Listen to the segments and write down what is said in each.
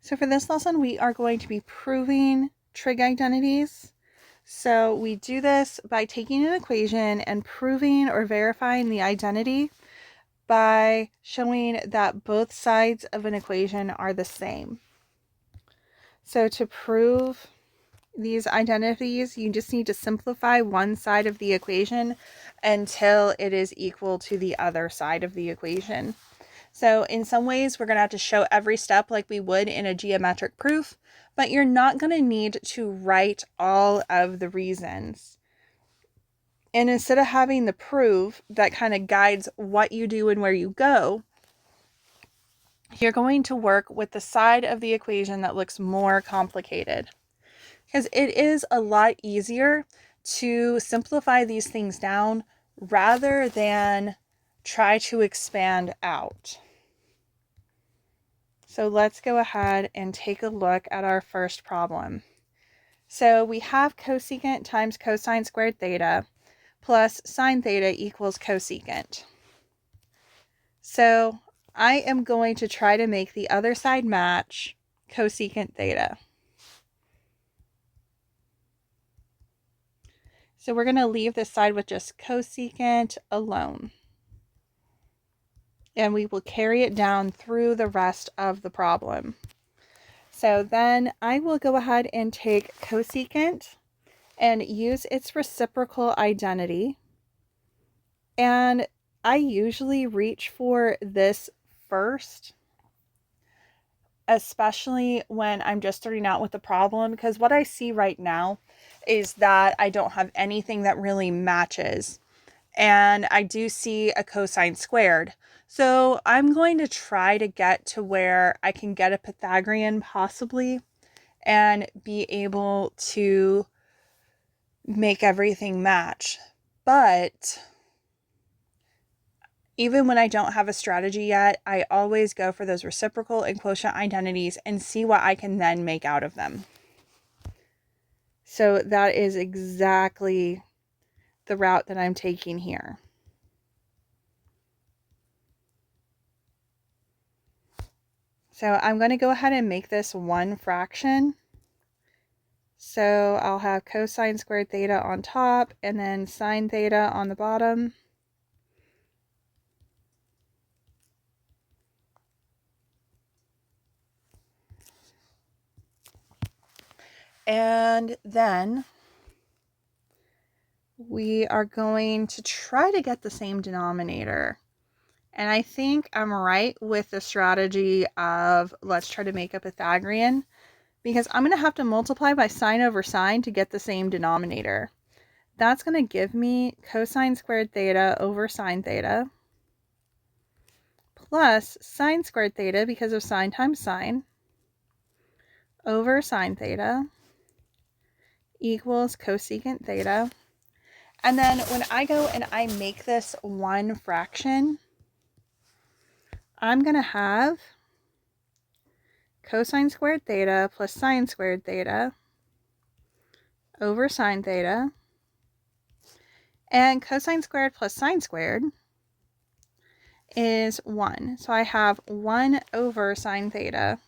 So for this lesson, we are going to be proving trig identities. So we do this by taking an equation and proving or verifying the identity by showing that both sides of an equation are the same. So to prove these identities, you just need to simplify one side of the equation until it is equal to the other side of the equation. So in some ways, we're going to have to show every step like we would in a geometric proof, but you're not going to need to write all of the reasons. And instead of having the proof that kind of guides what you do and where you go, you're going to work with the side of the equation that looks more complicated. Because it is a lot easier to simplify these things down rather than try to expand out. So let's go ahead and take a look at our first problem. So we have cosecant times cosine squared theta plus sine theta equals cosecant. So I am going to try to make the other side match cosecant theta. So we're going to leave this side with just cosecant alone. And we will carry it down through the rest of the problem. So then I will go ahead and take cosecant and use its reciprocal identity. And I usually reach for this first, especially when I'm just starting out with the problem, because what I see right now is that I don't have anything that really matches. And I do see a cosine squared. So I'm going to try to get to where I can get a Pythagorean possibly and be able to make everything match. But even when I don't have a strategy yet, I always go for those reciprocal and quotient identities and see what I can then make out of them. So that is exactly the route that I'm taking here. So I'm going to go ahead and make this one fraction. So I'll have cosine squared theta on top and then sine theta on the bottom. And then we are going to try to get the same denominator. And I think I'm right with the strategy of let's try to make a Pythagorean, because I'm going to have to multiply by sine over sine to get the same denominator. That's going to give me cosine squared theta over sine theta plus sine squared theta because of sine times sine over sine theta equals cosecant theta. And then when I go and I make this one fraction, I'm going to have cosine squared theta plus sine squared theta over sine theta. And cosine squared plus sine squared is 1. So I have 1 over sine theta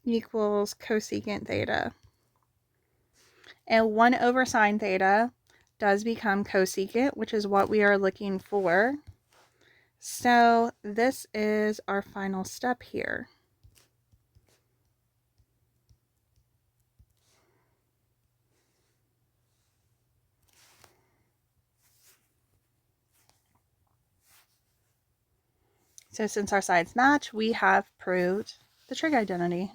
equals cosecant theta. And 1 over sine theta does become cosecant, which is what we are looking for. So this is our final step here. So since our sides match, we have proved the trig identity.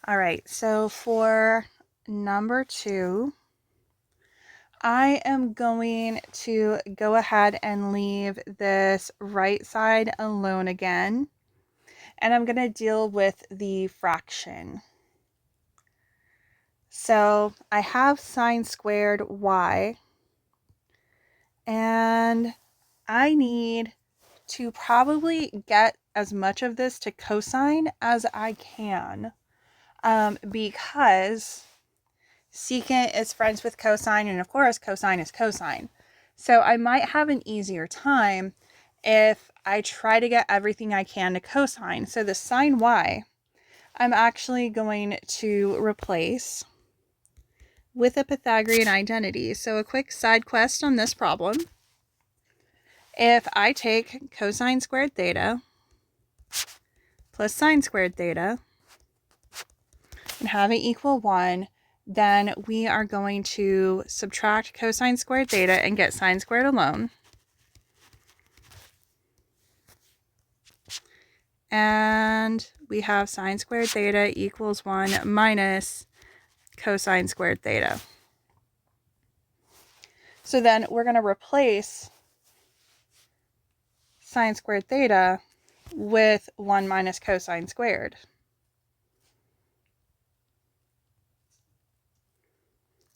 All right, so for number 2, I am going to go ahead and leave this right side alone again, and I'm going to deal with the fraction. So I have sine squared y, and I need to probably get as much of this to cosine as I can, because secant is friends with cosine, and of course cosine is cosine. So I might have an easier time if I try to get everything I can to cosine. So the sine y, I'm actually going to replace with a Pythagorean identity. So a quick side quest on this problem. If I take cosine squared theta plus sine squared theta and have it equal 1, then we are going to subtract cosine squared theta and get sine squared alone. And we have sine squared theta equals 1 minus cosine squared theta. So then we're going to replace sine squared theta with 1 minus cosine squared.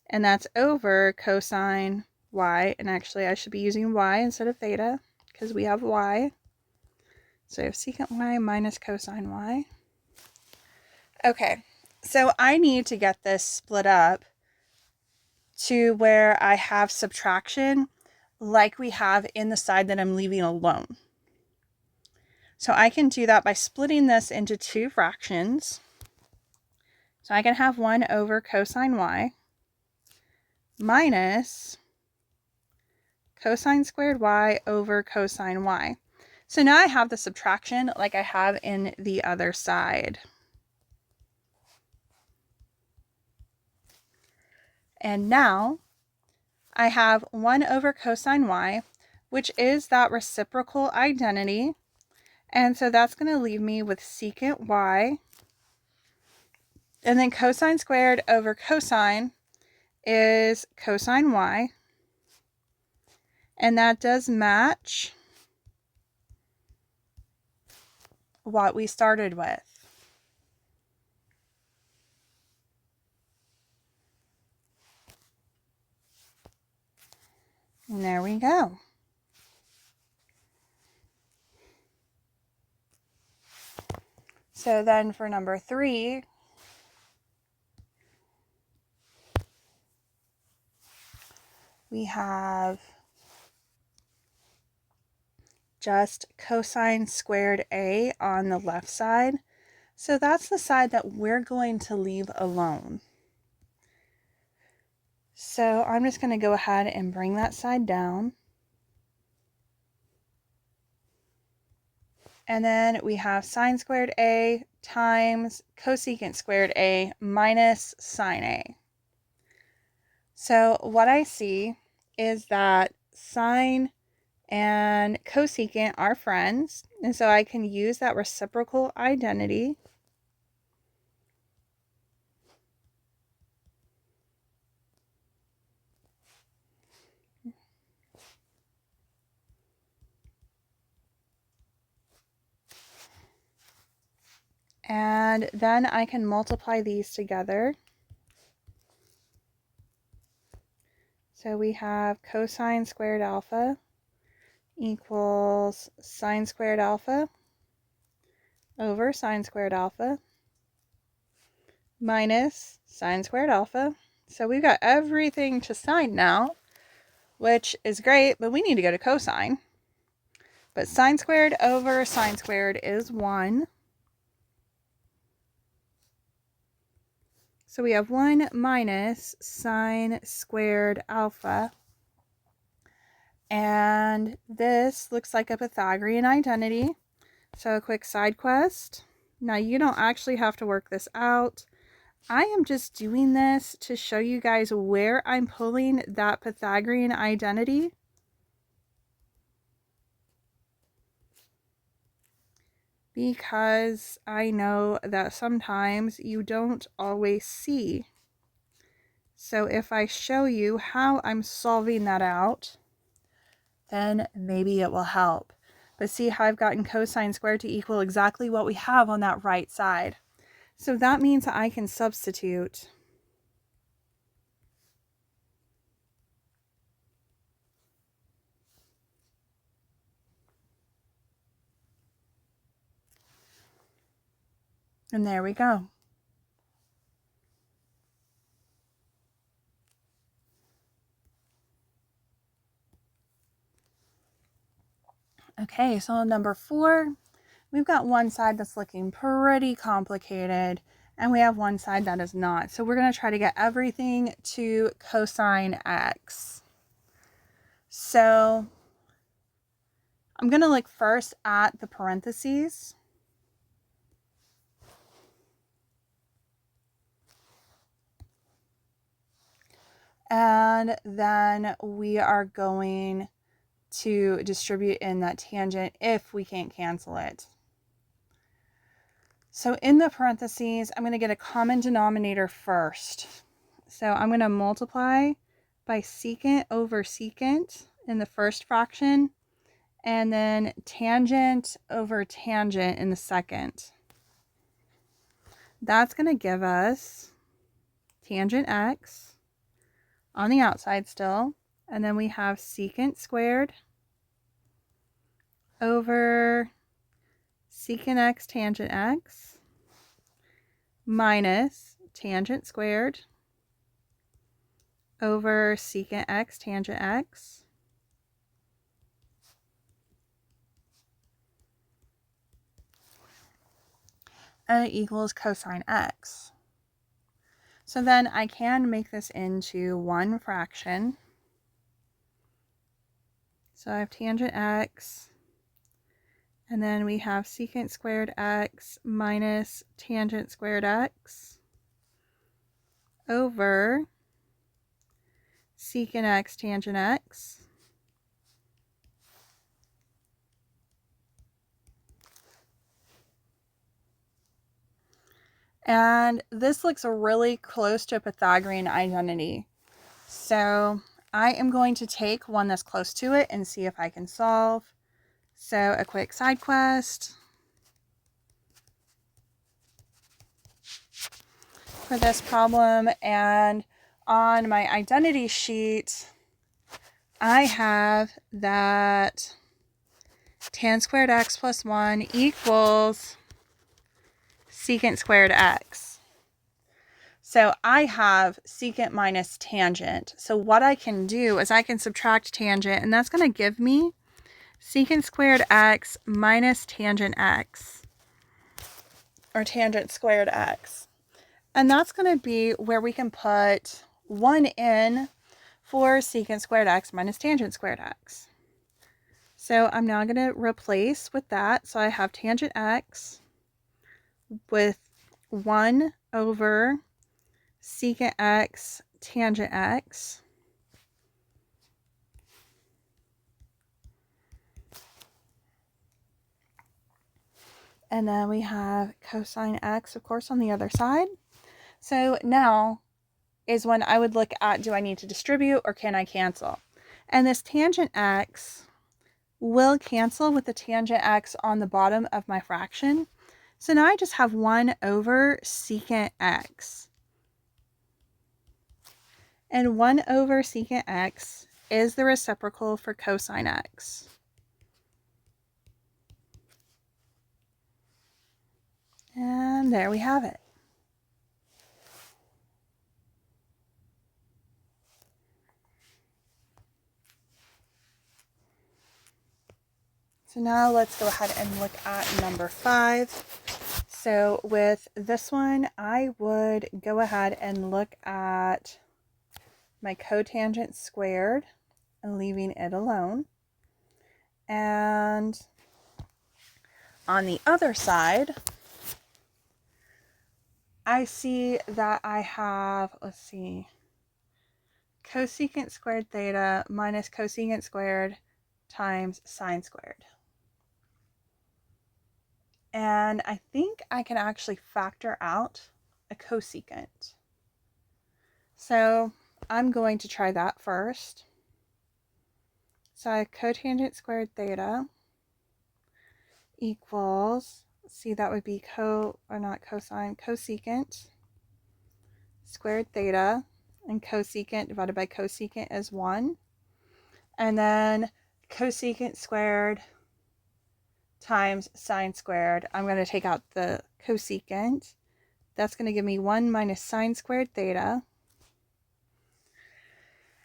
And that's over cosine y. And actually I should be using y instead of theta because we have y. So I have secant y minus cosine y. Okay, so I need to get this split up to where I have subtraction like we have in the side that I'm leaving alone. So I can do that by splitting this into two fractions. So I can have 1 over cosine y minus cosine squared y over cosine y. So now I have the subtraction like I have in the other side. And now I have 1 over cosine y, which is that reciprocal identity. And so that's going to leave me with secant y. And then cosine squared over cosine is cosine y. And that does match what we started with. And there we go. So then for number 3, we have just cosine squared a on the left side. So that's the side that we're going to leave alone. So I'm just going to go ahead and bring that side down. And then we have sine squared a times cosecant squared a minus sine a. So what I see is that sine and cosecant are friends. And so I can use that reciprocal identity. And then I can multiply these together. So we have cosine squared alpha equals sine squared alpha over sine squared alpha minus sine squared alpha. So we've got everything to sine now, which is great, but we need to go to cosine. But sine squared over sine squared is 1. So we have 1 minus sine squared alpha. And this looks like a Pythagorean identity. So a quick side quest. Now you don't actually have to work this out. I am just doing this to show you guys where I'm pulling that Pythagorean identity. Because I know that sometimes you don't always see. So if I show you how I'm solving that out, then maybe it will help. But see how I've gotten cosine squared to equal exactly what we have on that right side. So that means I can substitute. And there we go. Okay, so number 4, we've got one side that's looking pretty complicated, and we have one side that is not. So we're going to try to get everything to cosine x. So I'm going to look first at the parentheses. And then we are going to distribute in that tangent if we can't cancel it. So in the parentheses, I'm going to get a common denominator first. So I'm going to multiply by secant over secant in the first fraction, and then tangent over tangent in the second. That's going to give us tangent x on the outside still, and then we have secant squared over secant x tangent x minus tangent squared over secant x tangent x and it equals cosine x. So then I can make this into one fraction. So I have tangent x, and then we have secant squared x minus tangent squared x over secant x tangent x. And this looks really close to a Pythagorean identity. So I am going to take one that's close to it and see if I can solve. So a quick side quest for this problem, and on my identity sheet I have that tan squared x plus 1 equals secant squared x. So I have secant minus tangent. So what I can do is I can subtract tangent, and that's going to give me secant squared x minus tangent x, or tangent squared x. And that's going to be where we can put 1 in for secant squared x minus tangent squared x. So I'm now going to replace with that. So I have tangent x with 1 over secant x tangent x. And then we have cosine x, of course, on the other side. So now is when I would look at, do I need to distribute or can I cancel? And this tangent x will cancel with the tangent x on the bottom of my fraction. So now I just have 1 over secant x. And 1 over secant x is the reciprocal for cosine x. And there we have it. So now let's go ahead and look at number 5. So with this one, I would go ahead and look at my cotangent squared and leaving it alone. And on the other side, I see that I have, cosecant squared theta minus cosecant squared times sine squared. And I think I can actually factor out a cosecant. So I'm going to try that first. So I have cotangent squared theta equals, that would be cosecant squared theta, and cosecant divided by cosecant is 1. And then cosecant squared times sine squared. I'm going to take out the cosecant. That's going to give me 1 minus sine squared theta.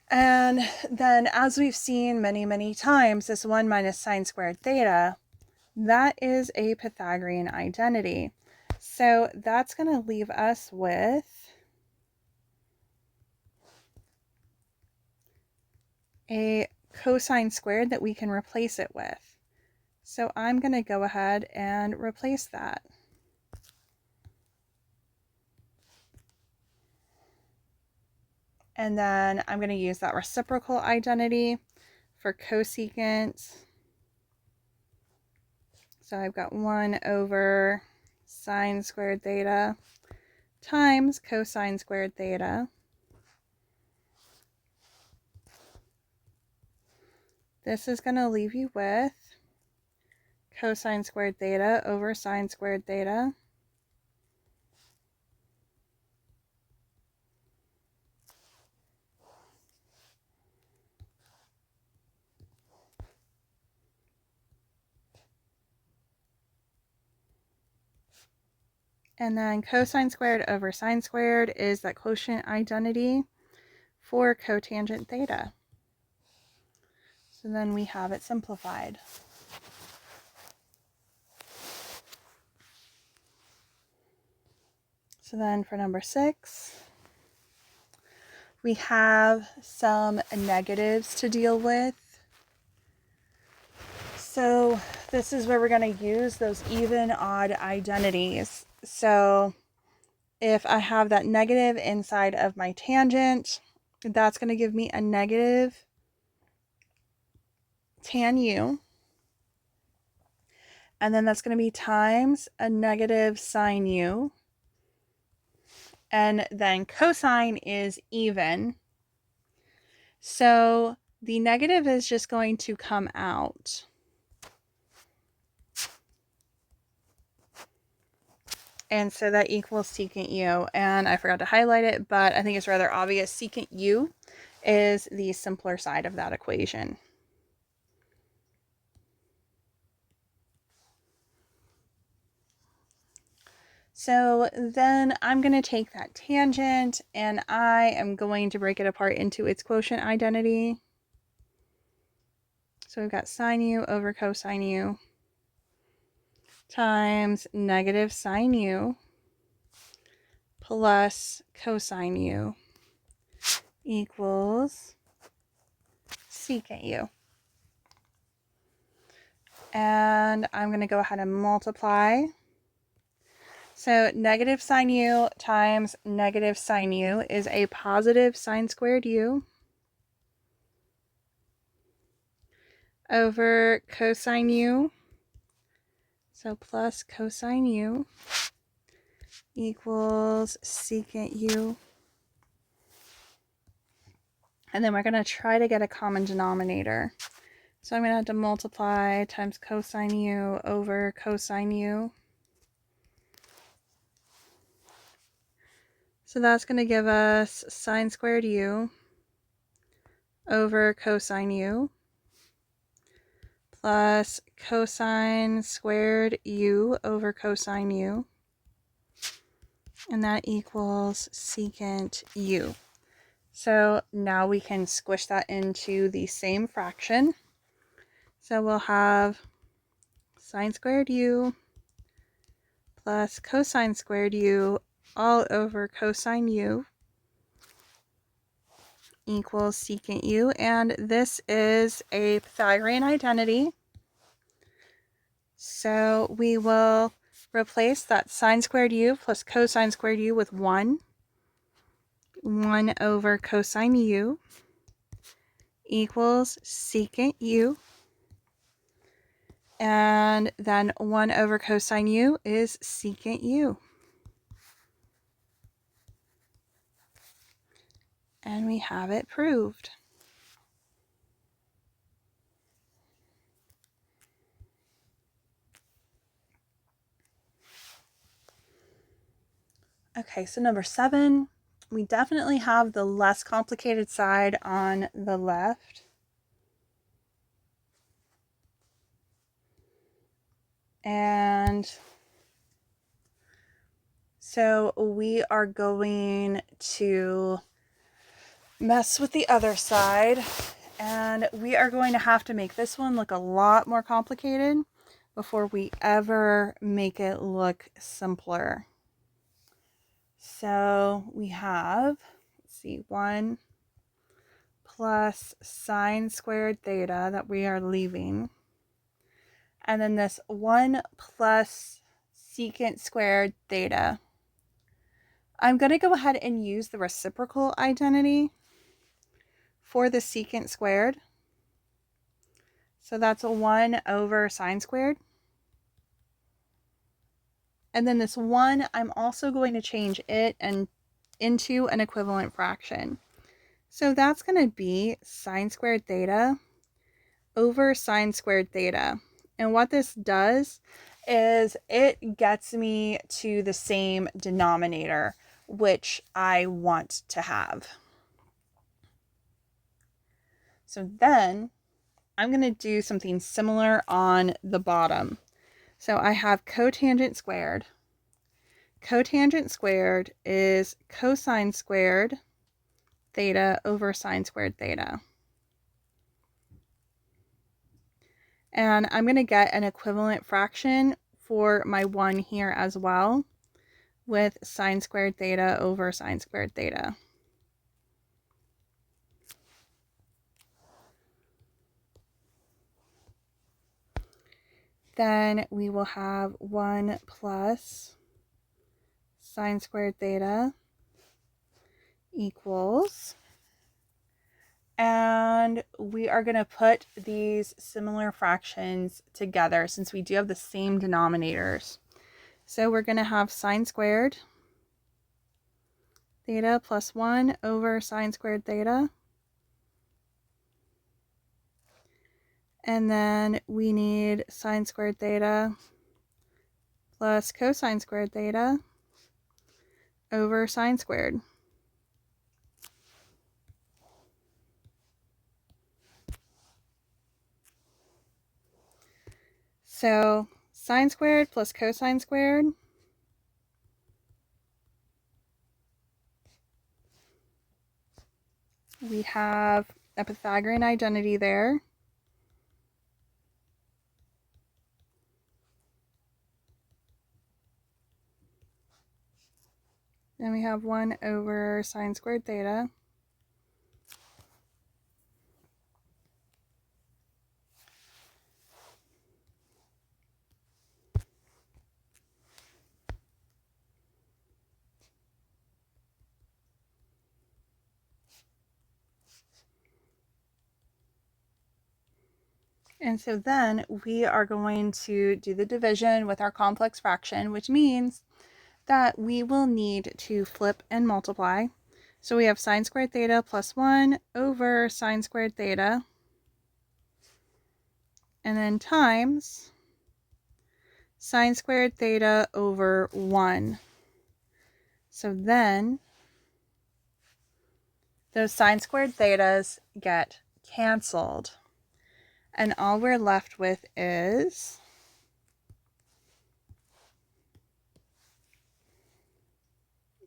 And then, as we've seen many times, this 1 minus sine squared theta, that is a Pythagorean identity. So that's going to leave us with a cosine squared that we can replace it with. So I'm going to go ahead and replace that. And then I'm going to use that reciprocal identity for cosecant. So I've got 1 over sine squared theta times cosine squared theta. This is going to leave you with cosine squared theta over sine squared theta. And then cosine squared over sine squared is that quotient identity for cotangent theta. So then we have it simplified. So then for number 6, we have some negatives to deal with. So this is where we're going to use those even odd identities. So if I have that negative inside of my tangent, that's going to give me a negative tan u. And then that's going to be times a negative sine u. And then cosine is even. So the negative is just going to come out. And so that equals secant u. And I forgot to highlight it, but I think it's rather obvious. Secant u is the simpler side of that equation. So then I'm going to take that tangent and I am going to break it apart into its quotient identity. So we've got sine u over cosine u times negative sine u plus cosine u equals secant u. And I'm going to go ahead and multiply. So negative sine u times negative sine u is a positive sine squared u over cosine u. So plus cosine u equals secant u. And then we're going to try to get a common denominator. So I'm going to have to multiply times cosine u over cosine u. So that's going to give us sine squared u over cosine u plus cosine squared u over cosine u. And that equals secant u. So now we can squish that into the same fraction. So we'll have sine squared u plus cosine squared u all over cosine u equals secant u. And this is a Pythagorean identity. So we will replace that sine squared u plus cosine squared u with 1 over cosine u equals secant u. And then 1 over cosine u is secant u. And we have it proved. Okay, so number 7, we definitely have the less complicated side on the left. And so we are going to mess with the other side. And we are going to have to make this one look a lot more complicated before we ever make it look simpler. So we have, let's see, 1 plus sine squared theta that we are leaving. And then this 1 plus secant squared theta. I'm going to go ahead and use the reciprocal identity for the secant squared. So that's a 1 over sine squared. And then this 1, I'm also going to change it into an equivalent fraction. So that's going to be sine squared theta over sine squared theta. And what this does is it gets me to the same denominator, which I want to have. So then I'm going to do something similar on the bottom. So I have cotangent squared. Cotangent squared is cosine squared theta over sine squared theta. And I'm going to get an equivalent fraction for my 1 here as well with sine squared theta over sine squared theta. Then we will have 1 plus sine squared theta equals, and we are going to put these similar fractions together since we do have the same denominators. So we're going to have sine squared theta plus 1 over sine squared theta. And then we need sine squared theta plus cosine squared theta over sine squared. So sine squared plus cosine squared we have a Pythagorean identity there. Then we have 1 over sine squared theta. And so then we are going to do the division with our complex fraction, which means that we will need to flip and multiply. So we have sine squared theta plus 1 over sine squared theta, and then times sine squared theta over 1. So then those sine squared thetas get canceled, and all we're left with is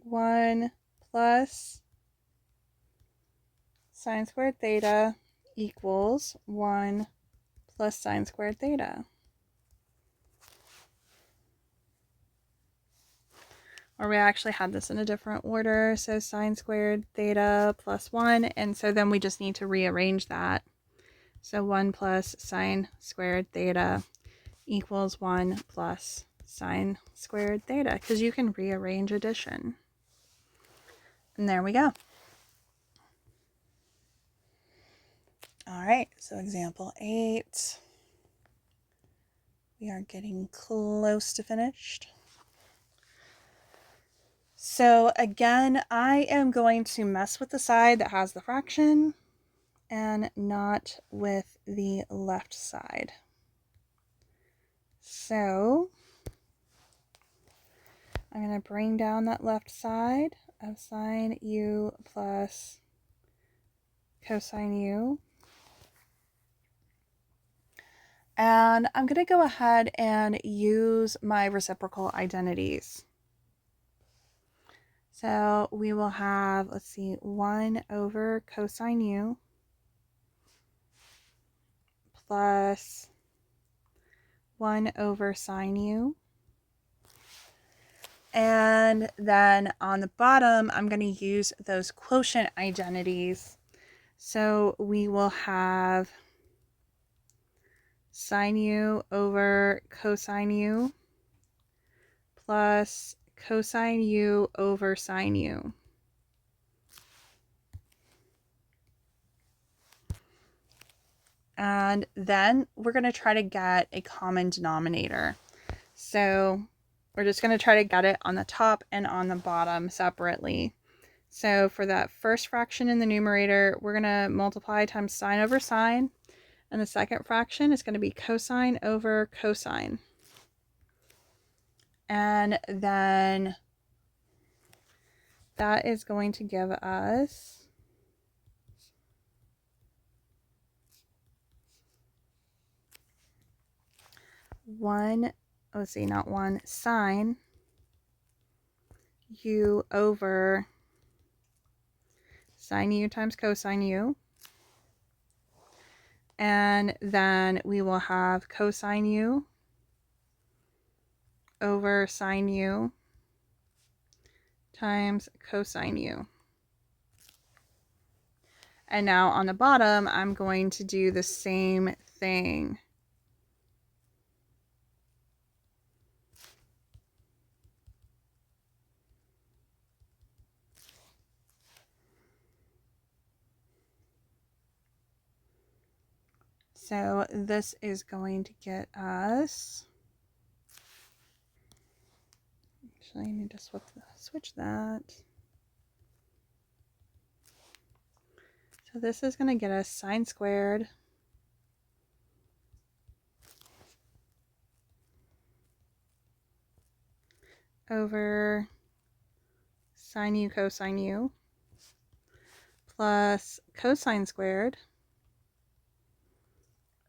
one plus sine squared theta equals 1 plus sine squared theta. Or we actually had this in a different order, so sine squared theta plus 1, and so then we just need to rearrange that. So 1 plus sine squared theta equals 1 plus sine squared theta, because you can rearrange addition. And there we go. All right, so example 8. We are getting close to finished. So again, I am going to mess with the side that has the fraction and not with the left side. So I'm going to bring down that left side of sine u plus cosine u. And I'm going to go ahead and use my reciprocal identities. So we will have, let's see, 1 over cosine u plus 1 over sine u. And then on the bottom, I'm going to use those quotient identities. So we will have sine u over cosine u plus cosine u over sine u. And then we're going to try to get a common denominator. So we're just going to try to get it on the top and on the bottom separately. So for that first fraction in the numerator, we're going to multiply times sine over sine. And the second fraction is going to be cosine over cosine. And then that is going to give us sine u over sine u times cosine u. And then we will have cosine u over sine u times cosine u. And now on the bottom, I'm going to do the same thing. So this is going to get us, actually I need to switch that. So this is going to get us sine squared over sine u cosine u plus cosine squared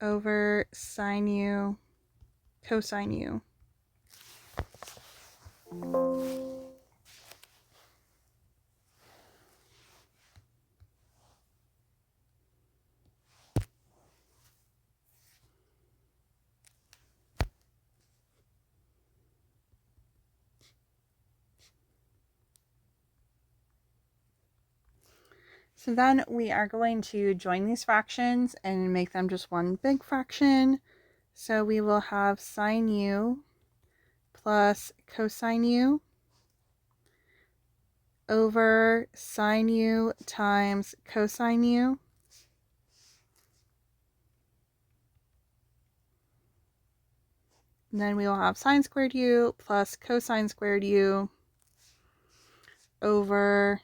over sine u cosine u. So then we are going to join these fractions and make them just one big fraction. So we will have sine u plus cosine u over sine u times cosine u. And then we will have sine squared u plus cosine squared u over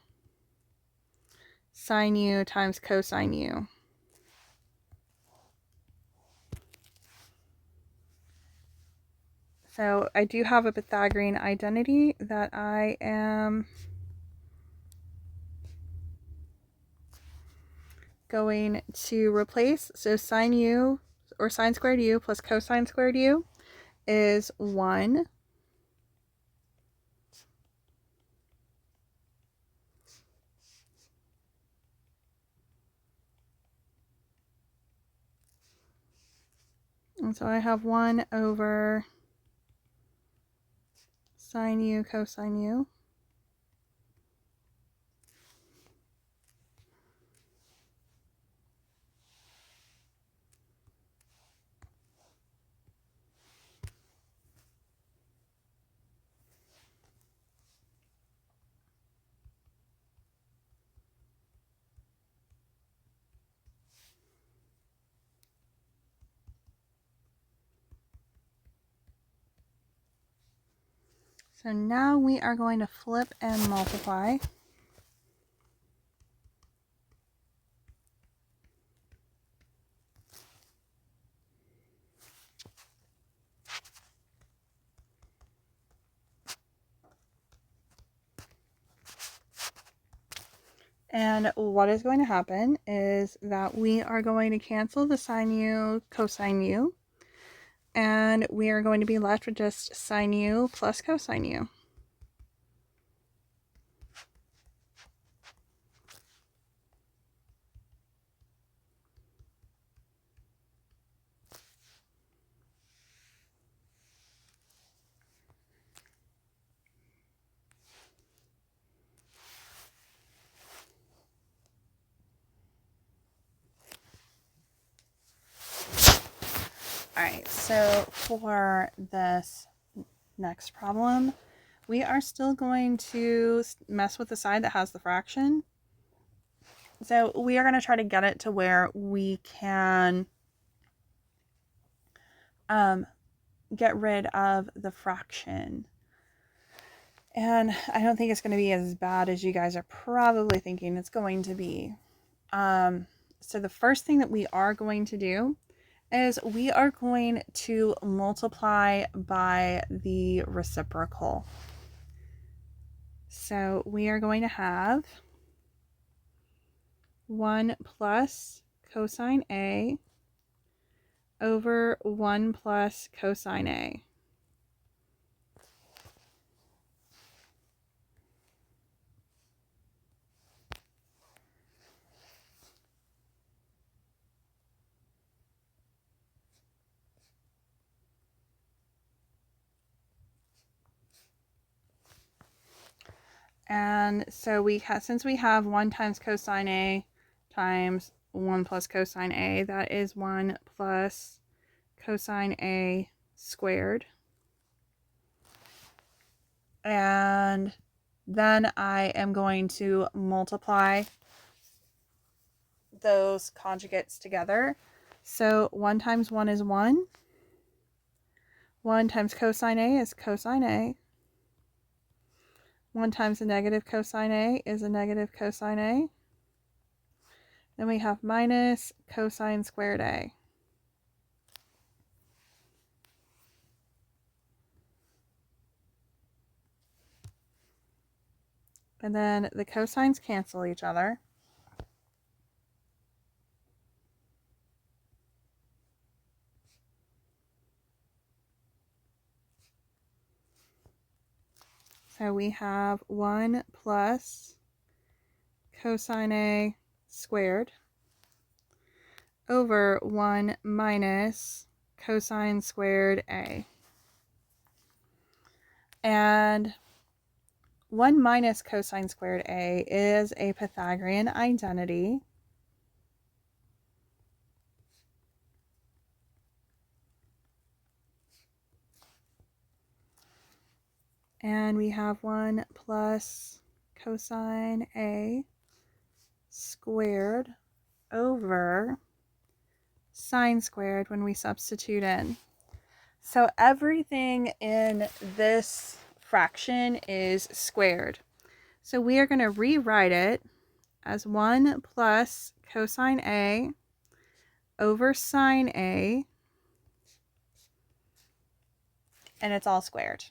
sine u times cosine u. So I do have a Pythagorean identity that I am going to replace. So sine u, or sine squared u plus cosine squared u is 1. And so I have 1 over sine u cosine u. So now we are going to flip and multiply. And what is going to happen is that we are going to cancel the sine u, cosine u, and we are going to be left with just sine u plus cosine u. All right, so for this next problem, we are still going to mess with the side that has the fraction. So we are going to try to get it to where we can get rid of the fraction. And I don't think it's going to be as bad as you guys are probably thinking it's going to be. So the first thing that we are going to do is we are going to multiply by the reciprocal. So we are going to have 1 plus cosine A over 1 plus cosine A. And so since we have 1 times cosine A times 1 plus cosine A, that is 1 plus cosine A squared. And then I am going to multiply those conjugates together. So 1 times 1 is 1. 1 times cosine A is cosine A. 1 times a negative cosine A is a negative cosine A. Then we have minus cosine squared A. And then the cosines cancel each other. So we have 1 plus cosine A squared over 1 minus cosine squared A. And 1 minus cosine squared A is a Pythagorean identity. And we have 1 plus cosine A squared over sine squared when we substitute in. So everything in this fraction is squared. So we are going to rewrite it as 1 plus cosine A over sine A, and it's all squared.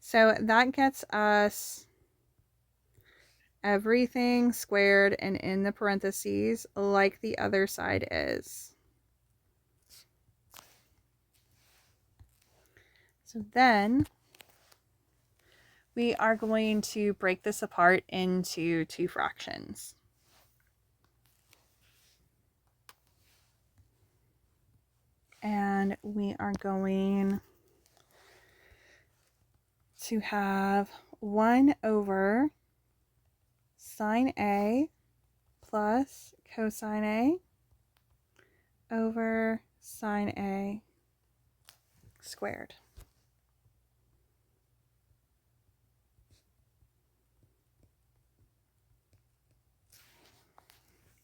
So that gets us everything squared and in the parentheses like the other side is. So then we are going to break this apart into two fractions. And we are going to have 1 over sine A plus cosine A over sine A squared.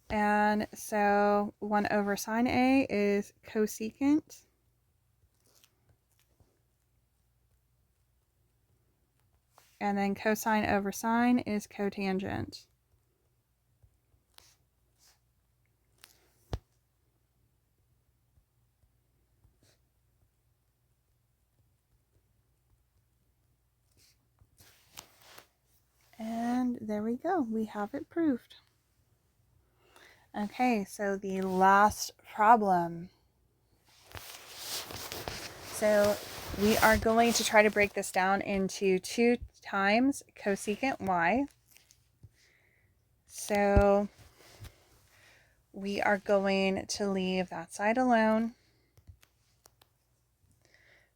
And so 1 over sine A is cosecant. And then cosine over sine is cotangent. And there we go. We have it proved. Okay, so the last problem. So we are going to try to break this down into 2 times cosecant y. So we are going to leave that side alone.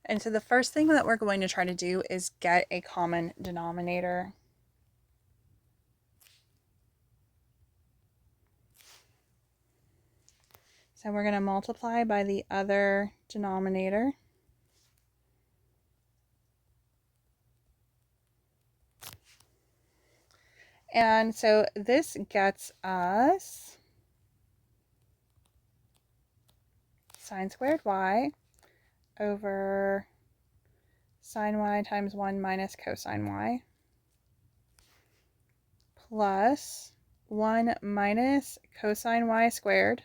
And so the first thing that we're going to try to do is get a common denominator. So we're going to multiply by the other denominator. And so this gets us sine squared y over sine y times 1 minus cosine y plus 1 minus cosine y squared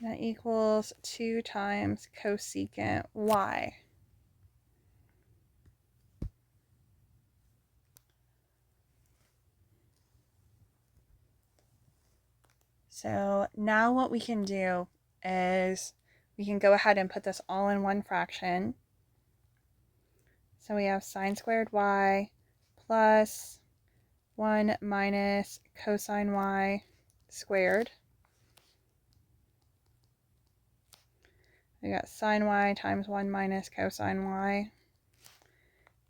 that equals 2 times cosecant y. So now what we can do is we can go ahead and put this all in one fraction. So we have sine squared y plus 1 minus cosine y squared. We got sine y times 1 minus cosine y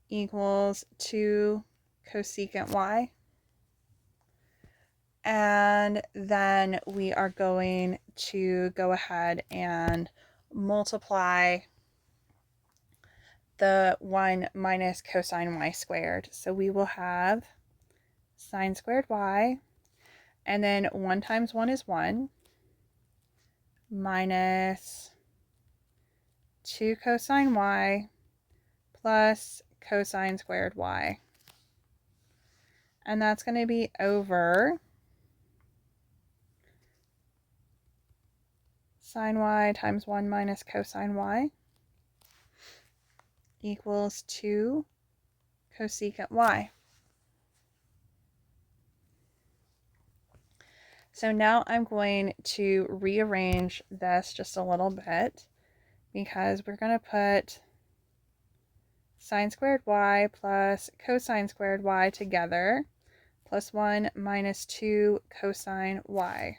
equals 2 cosecant y. And then we are going to go ahead and multiply the 1 minus cosine y squared. So we will have sine squared y, and then 1 times 1 is 1, minus 2 cosine y plus cosine squared y. And that's going to be over sine y times 1 minus cosine y equals 2 cosecant y. So now I'm going to rearrange this just a little bit because we're going to put sine squared y plus cosine squared y together plus 1 minus 2 cosine y.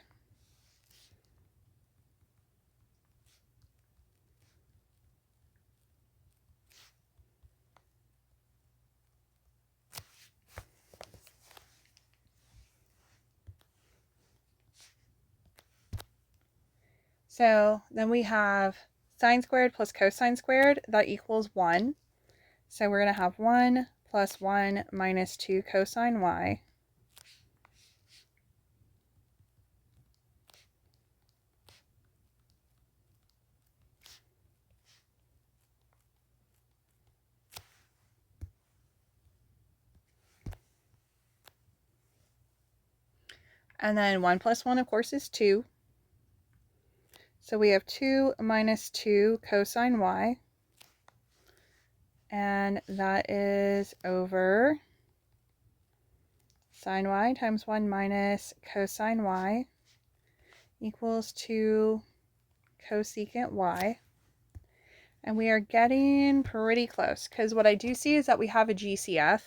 So then we have sine squared plus cosine squared, that equals 1. So we're going to have 1 plus 1 minus 2 cosine y. And then 1 plus 1, of course, is 2. So we have 2 minus 2 cosine y. And that is over sine y times 1 minus cosine y equals 2 cosecant y. And we are getting pretty close because what I do see is that we have a GCF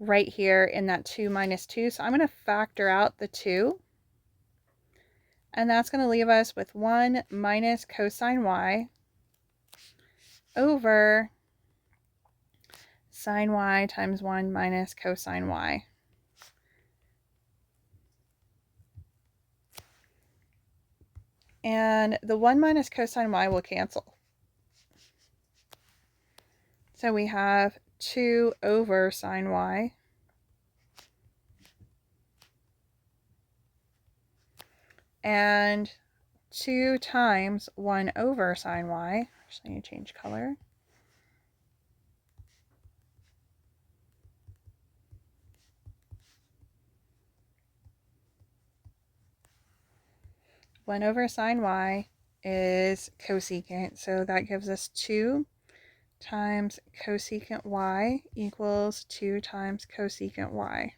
right here in that 2 minus 2. So I'm going to factor out the 2. And that's going to leave us with 1 minus cosine y over sine y times 1 minus cosine y. And the 1 minus cosine y will cancel. So we have 2 over sine y and 2 times 1 over sine y. Actually, I need to change color. One over sine y is cosecant, so that gives us 2 times cosecant y equals 2 times cosecant y.